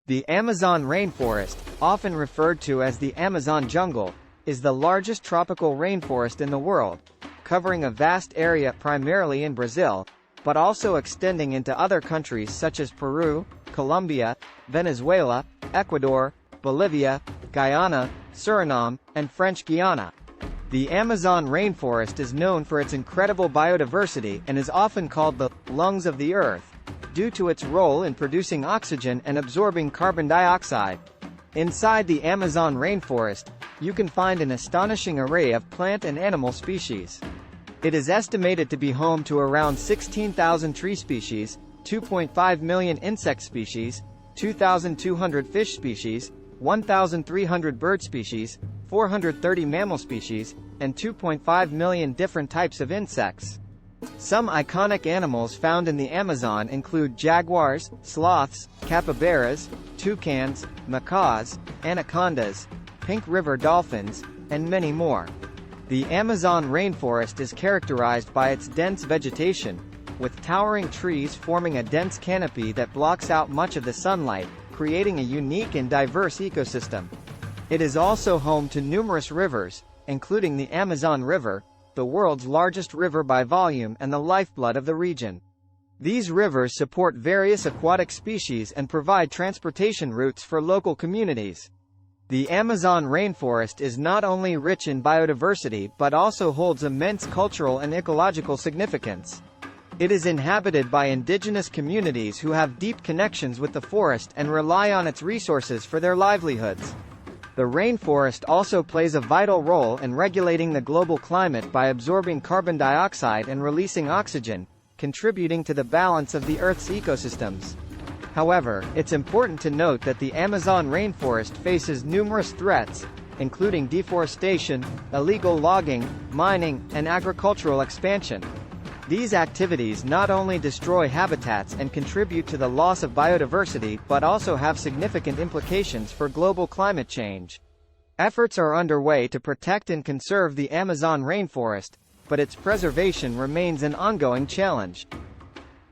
The Amazon rainforest, often referred to as the Amazon jungle, is the largest tropical rainforest in the world, covering a vast area primarily in Brazil, but also extending into other countries such as Peru, Colombia, Venezuela, Ecuador, Bolivia, Guyana, Suriname, and French Guiana. The Amazon rainforest is known for its incredible biodiversity and is often called the lungs of the earth, due to its role in producing oxygen and absorbing carbon dioxide. Inside the Amazon rainforest, you can find an astonishing array of plant and animal species. It is estimated to be home to around 16,000 tree species, 2.5 million insect species, 2,200 fish species, 1,300 bird species, 430 mammal species, and 2.5 million different types of insects. Some iconic animals found in the Amazon include jaguars, sloths, capybaras, toucans, macaws, anacondas, pink river dolphins, and many more. The Amazon rainforest is characterized by its dense vegetation, with towering trees forming a dense canopy that blocks out much of the sunlight, creating a unique and diverse ecosystem. It is also home to numerous rivers, including the Amazon River, the world's largest river by volume and the lifeblood of the region. These rivers support various aquatic species and provide transportation routes for local communities. The Amazon rainforest is not only rich in biodiversity but also holds immense cultural and ecological significance. It is inhabited by indigenous communities who have deep connections with the forest and rely on its resources for their livelihoods. The rainforest also plays a vital role in regulating the global climate by absorbing carbon dioxide and releasing oxygen, contributing to the balance of the Earth's ecosystems. However, it's important to note that the Amazon rainforest faces numerous threats, including deforestation, illegal logging, mining, and agricultural expansion. These activities not only destroy habitats and contribute to the loss of biodiversity but also have significant implications for global climate change. Efforts are underway to protect and conserve the Amazon rainforest, but its preservation remains an ongoing challenge.